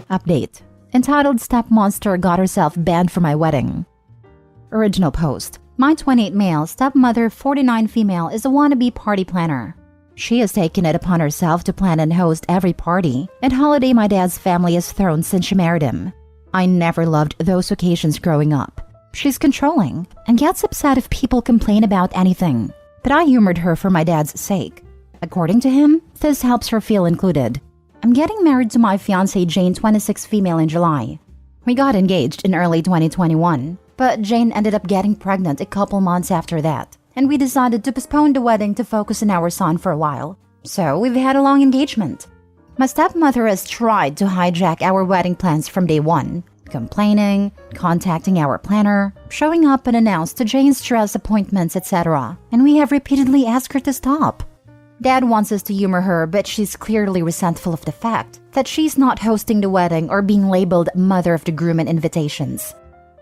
Update. Entitled Stepmonster got herself banned for my wedding. Original post. My 28 male, stepmother 49 female is a wannabe party planner. She has taken it upon herself to plan and host every party and holiday my dad's family has thrown since she married him. I never loved those occasions growing up. She's controlling and gets upset if people complain about anything, but I humored her for my dad's sake. According to him, this helps her feel included. I'm getting married to my fiancée Jane, 26 female, in July. We got engaged in early 2021, but Jane ended up getting pregnant a couple months after that, and we decided to postpone the wedding to focus on our son for a while. So we've had a long engagement. My stepmother has tried to hijack our wedding plans from day one, complaining, contacting our planner, showing up unannounced to Jane's dress appointments, etc., and we have repeatedly asked her to stop. Dad wants us to humor her, but she's clearly resentful of the fact that she's not hosting the wedding or being labeled mother of the groom in invitations.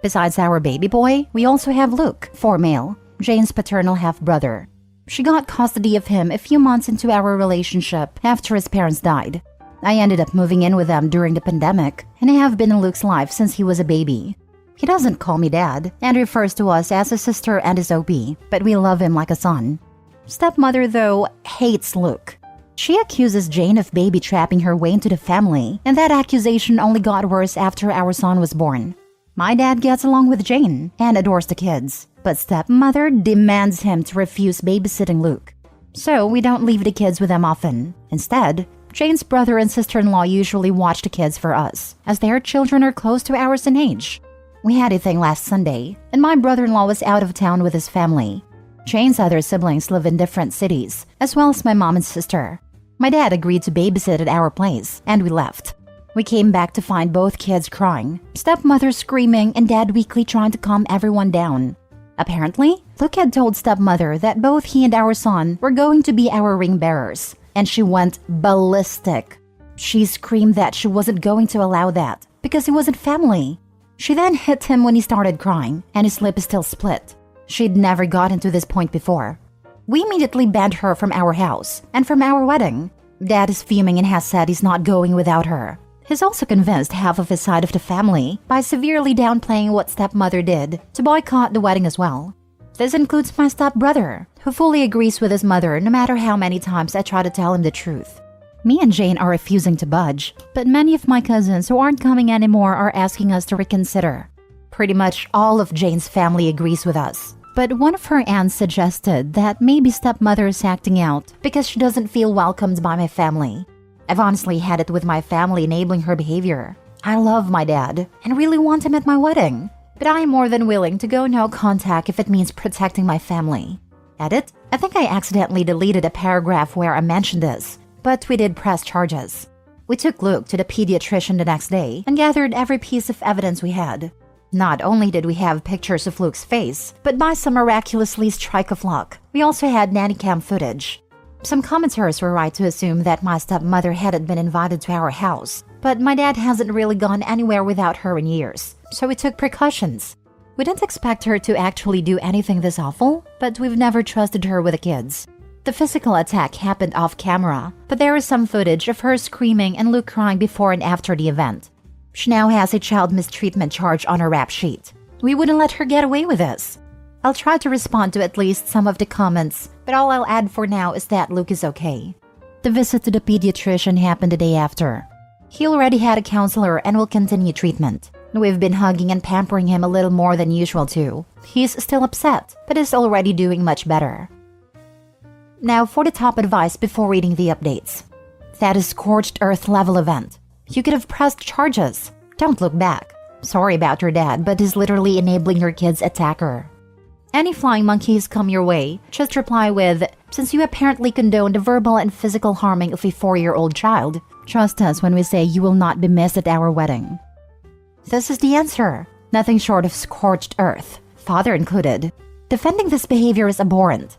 Besides our baby boy, we also have Luke, 4 male, Jane's paternal half-brother. She got custody of him a few months into our relationship after his parents died. I ended up moving in with them during the pandemic, and I have been in Luke's life since he was a baby. He doesn't call me dad and refers to us as a sister and his OP, but we love him like a son. Stepmother, though, hates Luke. She accuses Jane of baby-trapping her way into the family, and that accusation only got worse after our son was born. My dad gets along with Jane and adores the kids, but stepmother demands him to refuse babysitting Luke. So we don't leave the kids with them often. Instead, Jane's brother and sister-in-law usually watch the kids for us, as their children are close to ours in age. We had a thing last Sunday, and my brother-in-law was out of town with his family. Jane's other siblings live in different cities, as well as my mom and sister. My dad agreed to babysit at our place, and we left. We came back to find both kids crying, stepmother screaming, and dad weakly trying to calm everyone down. Apparently, Luke had told stepmother that both he and our son were going to be our ring bearers, and she went ballistic. She screamed that she wasn't going to allow that, because he wasn't family. She then hit him when he started crying, and his lip is still split. She'd never gotten to this point before. We immediately banned her from our house and from our wedding. Dad is fuming and has said he's not going without her. He's also convinced half of his side of the family by severely downplaying what stepmother did to boycott the wedding as well. This includes my stepbrother, who fully agrees with his mother no matter how many times I try to tell him the truth. Me and Jane are refusing to budge, but many of my cousins who aren't coming anymore are asking us to reconsider. Pretty much all of Jane's family agrees with us, but one of her aunts suggested that maybe stepmother is acting out because she doesn't feel welcomed by my family. I've honestly had it with my family enabling her behavior. I love my dad and really want him at my wedding, but I am more than willing to go no contact if it means protecting my family. Edit: I think I accidentally deleted a paragraph where I mentioned this, but we did press charges. We took Luke to the pediatrician the next day and gathered every piece of evidence we had. Not only did we have pictures of Luke's face, but by some miraculously strike of luck, we also had nanny cam footage. Some commenters were right to assume that my stepmother hadn't been invited to our house, but my dad hasn't really gone anywhere without her in years, so we took precautions. We didn't expect her to actually do anything this awful, but we've never trusted her with the kids. The physical attack happened off camera, but there is some footage of her screaming and Luke crying before and after the event. She now has a child mistreatment charge on her rap sheet. We wouldn't let her get away with this. I'll try to respond to at least some of the comments, but all I'll add for now is that Luke is okay. The visit to the pediatrician happened the day after. He already had a counselor and will continue treatment. We've been hugging and pampering him a little more than usual too. He's still upset, but is already doing much better. Now for the top advice before reading the updates. That is scorched earth level event. You could have pressed charges. Don't look back. Sorry about your dad, but he's literally enabling your kid's attacker. Any flying monkeys come your way, just reply with, since you apparently condone the verbal and physical harming of a 4-year-old child, trust us when we say you will not be missed at our wedding. This is the answer. Nothing short of scorched earth, father included. Defending this behavior is abhorrent.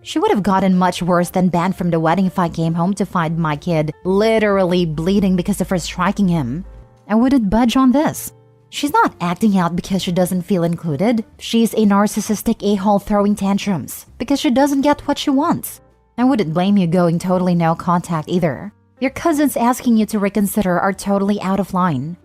She would have gotten much worse than banned from the wedding if I came home to find my kid literally bleeding because of her striking him. I wouldn't budge on this. She's not acting out because she doesn't feel included. She's a narcissistic a-hole throwing tantrums because she doesn't get what she wants. I wouldn't blame you going totally no contact either. Your cousins asking you to reconsider are totally out of line.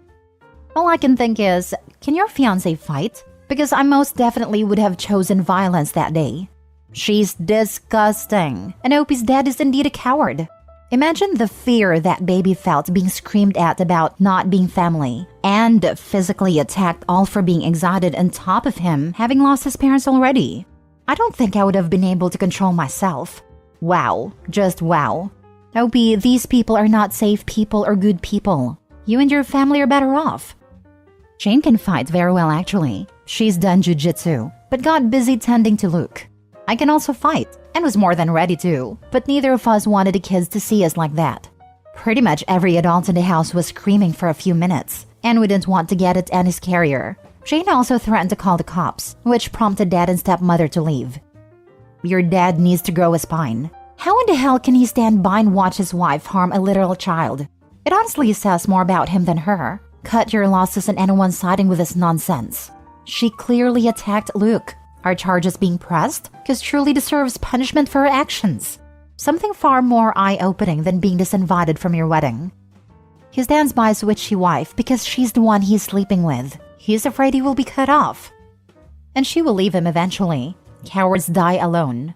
All I can think is, can your fiancé fight? Because I most definitely would have chosen violence that day. She's disgusting, and Opie's dad is indeed a coward. Imagine the fear that baby felt being screamed at about not being family, and physically attacked all for being excited on top of him having lost his parents already. I don't think I would have been able to control myself. Wow, just wow. Opie, these people are not safe people or good people. You and your family are better off. Jane can fight very well actually. She's done jujitsu, but got busy tending to Luke. I can also fight, and was more than ready to, but neither of us wanted the kids to see us like that. Pretty much every adult in the house was screaming for a few minutes, and we didn't want to get it any scarier. Jane also threatened to call the cops, which prompted dad and stepmother to leave. Your dad needs to grow a spine. How in the hell can he stand by and watch his wife harm a literal child? It honestly says more about him than her. Cut your losses on anyone siding with this nonsense. She clearly attacked Luke. Are charges being pressed? Because truly deserves punishment for her actions. Something far more eye-opening than being disinvited from your wedding. He stands by his witchy wife because she's the one he's sleeping with. He's afraid he will be cut off. And she will leave him eventually. Cowards die alone.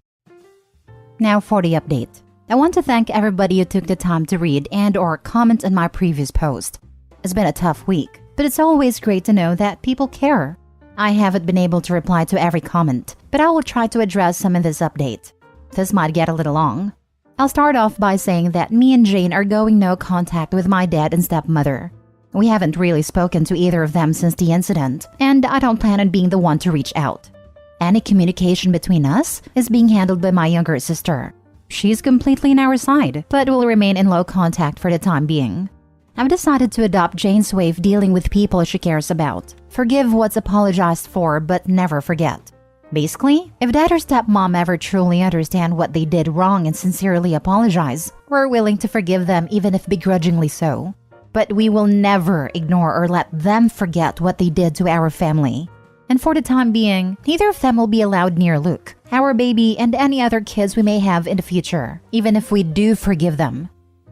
Now for the update. I want to thank everybody who took the time to read and or comment on my previous post. It's been a tough week, but it's always great to know that people care. I haven't been able to reply to every comment, but I will try to address some in this update. This might get a little long. I'll start off by saying that me and Jane are going no contact with my dad and stepmother. We haven't really spoken to either of them since the incident, and I don't plan on being the one to reach out. Any communication between us is being handled by my younger sister. She's completely on our side, but will remain in low contact for the time being. I've decided to adopt Jane's way of dealing with people she cares about. Forgive what's apologized for, but never forget. Basically, if dad or stepmom ever truly understand what they did wrong and sincerely apologize, we're willing to forgive them even if begrudgingly so. But we will never ignore or let them forget what they did to our family. And for the time being, neither of them will be allowed near Luke, our baby, and any other kids we may have in the future, even if we do forgive them.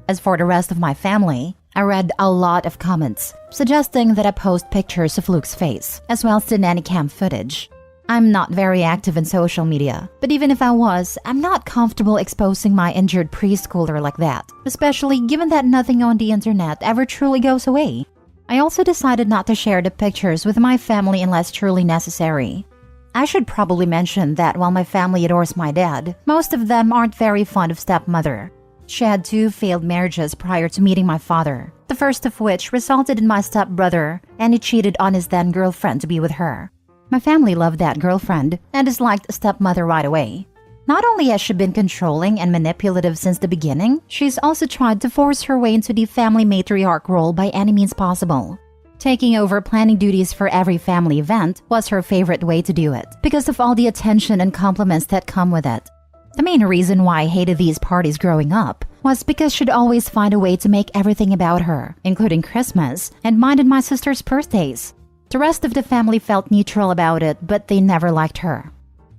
As for the rest of my family, I read a lot of comments suggesting that I post pictures of Luke's face, as well as the nanny cam footage. I'm not very active in social media, but even if I was, I'm not comfortable exposing my injured preschooler like that, especially given that nothing on the internet ever truly goes away. I also decided not to share the pictures with my family unless truly necessary. I should probably mention that while my family adores my dad, most of them aren't very fond of stepmother. She had 2 failed marriages prior to meeting my father, the first of which resulted in my stepbrother, and he cheated on his then-girlfriend to be with her. My family loved that girlfriend and disliked stepmother right away. Not only has she been controlling and manipulative since the beginning, she's also tried to force her way into the family matriarch role by any means possible. Taking over planning duties for every family event was her favorite way to do it, because of all the attention and compliments that come with it. The main reason why I hated these parties growing up was because she'd always find a way to make everything about her, including Christmas, and mine and my sister's birthdays. The rest of the family felt neutral about it, but they never liked her.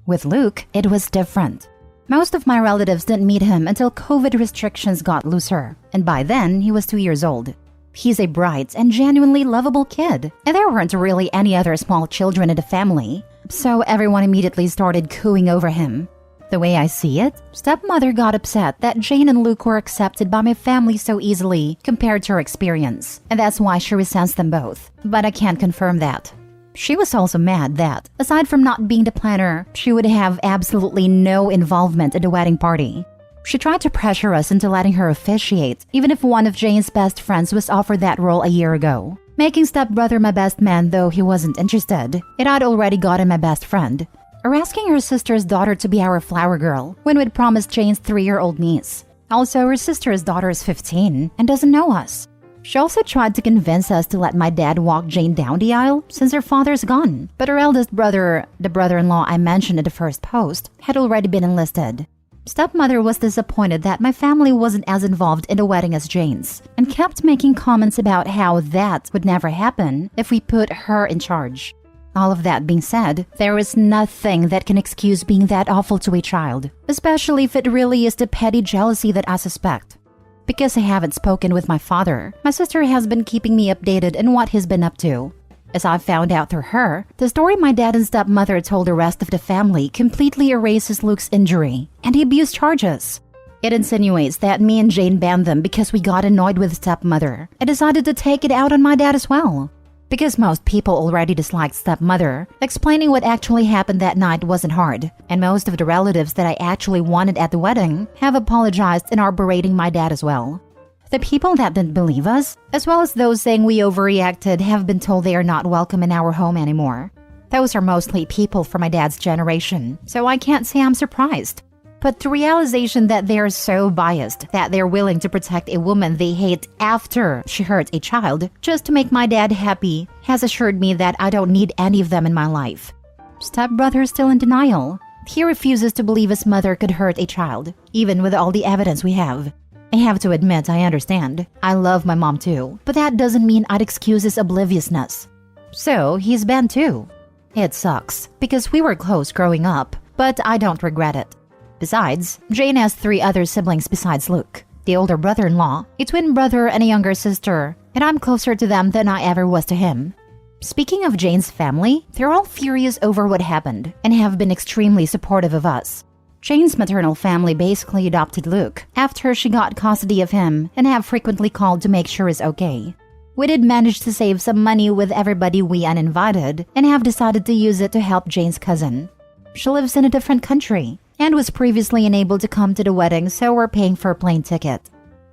With Luke, it was different. Most of my relatives didn't meet him until COVID restrictions got looser, and by then, he was 2 years old. He's a bright and genuinely lovable kid, and there weren't really any other small children in the family, so everyone immediately started cooing over him. The way I see it, stepmother got upset that Jane and Luke were accepted by my family so easily compared to her experience, and that's why she resents them both, but I can't confirm that. She was also mad that, aside from not being the planner, she would have absolutely no involvement in the wedding party. She tried to pressure us into letting her officiate, even if one of Jane's best friends was offered that role a year ago. Making stepbrother my best man though he wasn't interested, it had already gotten my best friend. Or asking her sister's daughter to be our flower girl, when we'd promised Jane's 3-year-old niece. Also, her sister's daughter is 15 and doesn't know us. She also tried to convince us to let my dad walk Jane down the aisle since her father's gone, but her eldest brother, the brother-in-law I mentioned in the first post, had already been enlisted. Stepmother was disappointed that my family wasn't as involved in the wedding as Jane's, and kept making comments about how that would never happen if we put her in charge. All of that being said, there is nothing that can excuse being that awful to a child, especially if it really is the petty jealousy that I suspect. Because I haven't spoken with my father, my sister has been keeping me updated on what he's been up to. As I found out through her, the story my dad and stepmother told the rest of the family completely erases Luke's injury and the abuse charges. It insinuates that me and Jane banned them because we got annoyed with stepmother and decided to take it out on my dad as well. Because most people already disliked stepmother, explaining what actually happened that night wasn't hard, and most of the relatives that I actually wanted at the wedding have apologized and are berating my dad as well. The people that didn't believe us, as well as those saying we overreacted, have been told they are not welcome in our home anymore. Those are mostly people from my dad's generation, so I can't say I'm surprised. But the realization that they're so biased that they're willing to protect a woman they hate after she hurt a child just to make my dad happy has assured me that I don't need any of them in my life. Stepbrother is still in denial. He refuses to believe his mother could hurt a child, even with all the evidence we have. I have to admit, I understand. I love my mom too, but that doesn't mean I'd excuse his obliviousness. So, he's banned too. It sucks, because we were close growing up, but I don't regret it. Besides, Jane has 3 other siblings besides Luke, the older brother-in-law, a twin brother, and a younger sister, and I'm closer to them than I ever was to him. Speaking of Jane's family, they're all furious over what happened and have been extremely supportive of us. Jane's maternal family basically adopted Luke after she got custody of him and have frequently called to make sure he's okay. We did manage to save some money with everybody we uninvited and have decided to use it to help Jane's cousin. She lives in a different country and was previously unable to come to the wedding, so we're paying for a plane ticket.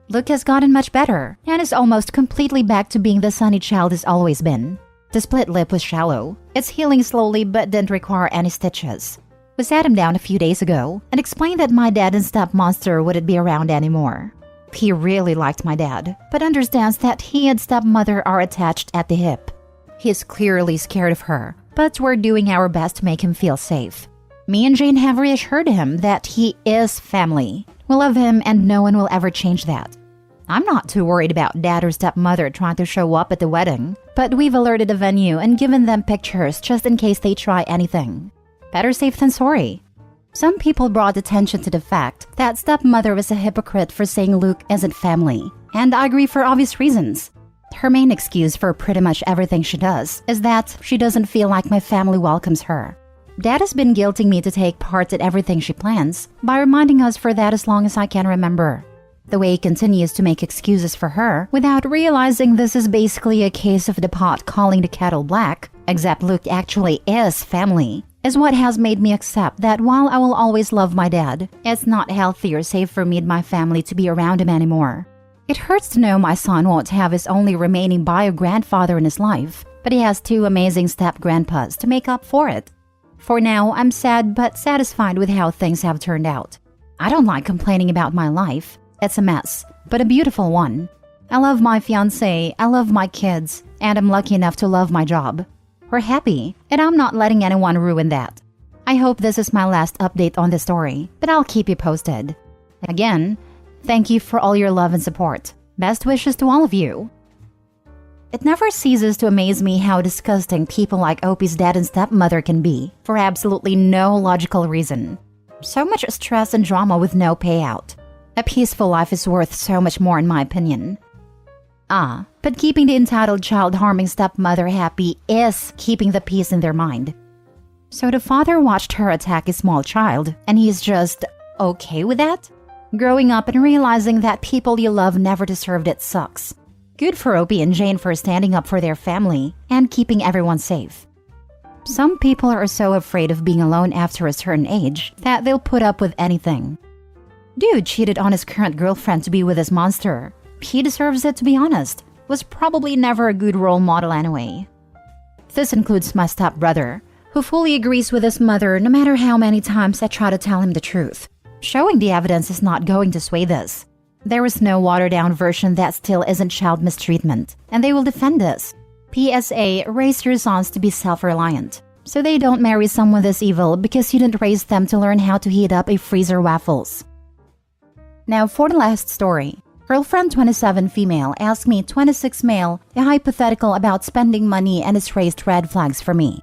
Luke has gotten much better and is almost completely back to being the sunny child he's always been. The split lip was shallow. It's healing slowly but didn't require any stitches. We sat him down a few days ago and explained that my dad and stepmonster wouldn't be around anymore. He really liked my dad, but understands that he and stepmother are attached at the hip. He's clearly scared of her, but we're doing our best to make him feel safe. Me and Jane have reassured him that he is family. We love him and no one will ever change that. I'm not too worried about dad or stepmother trying to show up at the wedding, but we've alerted the venue and given them pictures just in case they try anything. Better safe than sorry. Some people brought attention to the fact that stepmother was a hypocrite for saying Luke isn't family, and I agree for obvious reasons. Her main excuse for pretty much everything she does is that she doesn't feel like my family welcomes her. Dad has been guilting me to take part in everything she plans by reminding us for that as long as I can remember. The way he continues to make excuses for her without realizing this is basically a case of the pot calling the kettle black, except Luke actually is family, is what has made me accept that while I will always love my dad, it's not healthy or safe for me and my family to be around him anymore. It hurts to know my son won't have his only remaining bio-grandfather in his life, but he has 2 amazing step-grandpas to make up for it. For now, I'm sad but satisfied with how things have turned out. I don't like complaining about my life. It's a mess, but a beautiful one. I love my fiancé, I love my kids, and I'm lucky enough to love my job. We're happy, and I'm not letting anyone ruin that. I hope this is my last update on the story, but I'll keep you posted. Again, thank you for all your love and support. Best wishes to all of you. It never ceases to amaze me how disgusting people like Opie's dad and stepmother can be, for absolutely no logical reason. So much stress and drama with no payout. A peaceful life is worth so much more in my opinion. But keeping the entitled child-harming stepmother happy is keeping the peace in their mind. So the father watched her attack a small child, and he's just okay with that? Growing up and realizing that people you love never deserved it sucks. Good for Opie and Jane for standing up for their family and keeping everyone safe. Some people are so afraid of being alone after a certain age that they'll put up with anything. Dude cheated on his current girlfriend to be with his monster. He deserves it, to be honest. Was probably never a good role model anyway. This includes my stepbrother, who fully agrees with his mother no matter how many times I try to tell him the truth. Showing the evidence is not going to sway this. There is no watered-down version that still isn't child mistreatment, and they will defend this. PSA, raise your sons to be self-reliant, so they don't marry someone this evil because you didn't raise them to learn how to heat up a freezer waffles. Now for the last story. Girlfriend 27 female asked me 26 male a hypothetical about spending money and has raised red flags for me.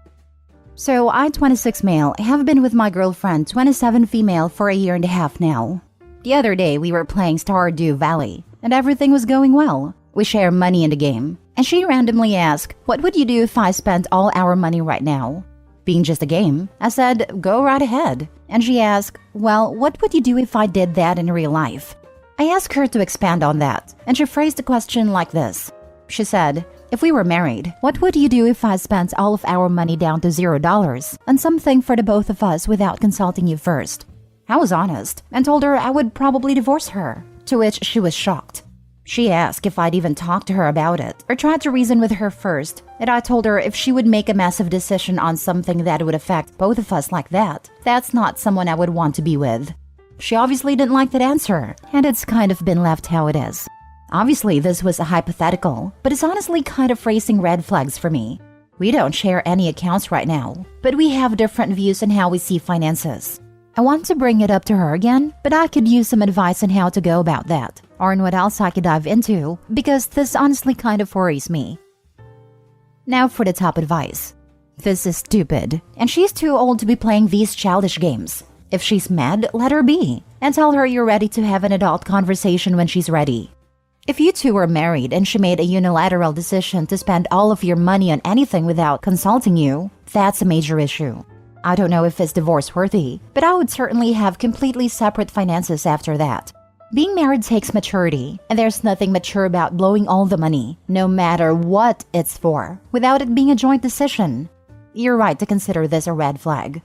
So I, 26 male, have been with my girlfriend, 27 female, for a year and a half now. The other day we were playing Stardew Valley, and everything was going well. We share money in the game, and she randomly asked, "What would you do if I spent all our money right now?" Being just a game, I said, "Go right ahead." And she asked, "Well, what would you do if I did that in real life?" I asked her to expand on that, and she phrased the question like this. She said, "If we were married, what would you do if I spent all of our money down to $0 on something for the both of us without consulting you first?" I was honest and told her I would probably divorce her, to which she was shocked. She asked if I'd even talked to her about it or tried to reason with her first, and I told her if she would make a massive decision on something that would affect both of us like that, that's not someone I would want to be with. She obviously didn't like that answer, and it's kind of been left how it is. Obviously, this was a hypothetical, but it's honestly kind of raising red flags for me. We don't share any accounts right now, but we have different views on how we see finances. I want to bring it up to her again, but I could use some advice on how to go about that, or on what else I could dive into, because this honestly kind of worries me. Now for the top advice. This is stupid, and she's too old to be playing these childish games. If she's mad, let her be, and tell her you're ready to have an adult conversation when she's ready. If you two were married and she made a unilateral decision to spend all of your money on anything without consulting you, that's a major issue. I don't know if it's divorce-worthy, but I would certainly have completely separate finances after that. Being married takes maturity, and there's nothing mature about blowing all the money, no matter what it's for, without it being a joint decision. You're right to consider this a red flag.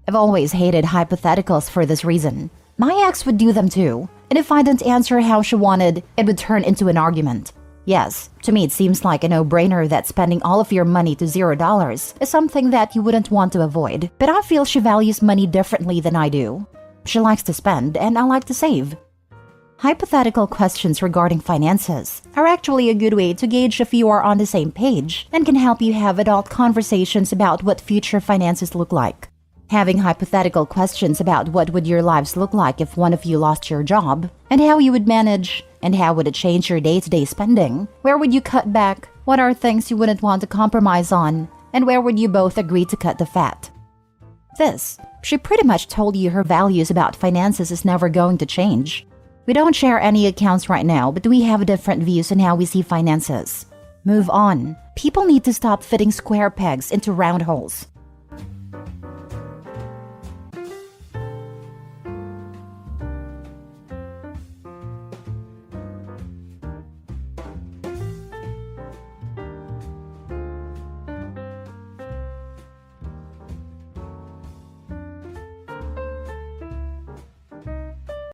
I've always hated hypotheticals for this reason. My ex would do them too, and if I didn't answer how she wanted, it would turn into an argument. Yes, to me it seems like a no-brainer that spending all of your money to $0 is something that you wouldn't want to avoid, but I feel she values money differently than I do. She likes to spend, and I like to save. Hypothetical questions regarding finances are actually a good way to gauge if you are on the same page and can help you have adult conversations about what future finances look like. Having hypothetical questions about what would your lives look like if one of you lost your job, and how you would manage, and how would it change your day-to-day spending, where would you cut back, what are things you wouldn't want to compromise on, and where would you both agree to cut the fat. She pretty much told you her values about finances is never going to change. We don't share any accounts right now, but we have different views on how we see finances. Move on. People need to stop fitting square pegs into round holes.